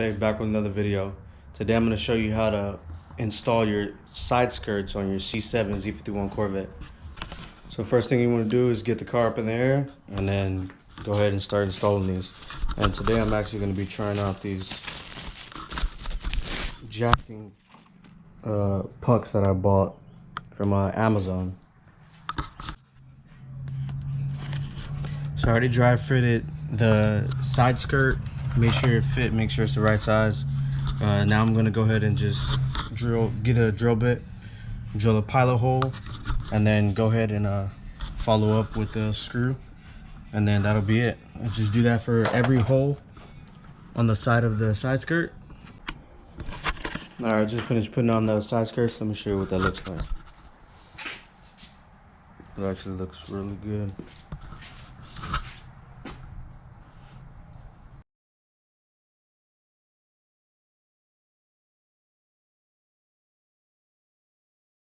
Hey, back with another video. Today I'm going to show you how to install your side skirts on your C7 Z51 Corvette. So first thing you want to do is get the car up in the air and then go ahead and start installing these. And today I'm actually going to be trying out these jacking pucks that I bought from Amazon. So I already dry fitted the side skirt, make sure it fit, make sure it's the right size. Now I'm gonna go ahead and just get a drill bit, drill a pilot hole, and then go ahead and follow up with the screw, and then that'll be it. I just do that for every hole on the side of the side skirt. All right, I just finished putting on the side skirts. Let me show you what that looks like. It actually looks really good.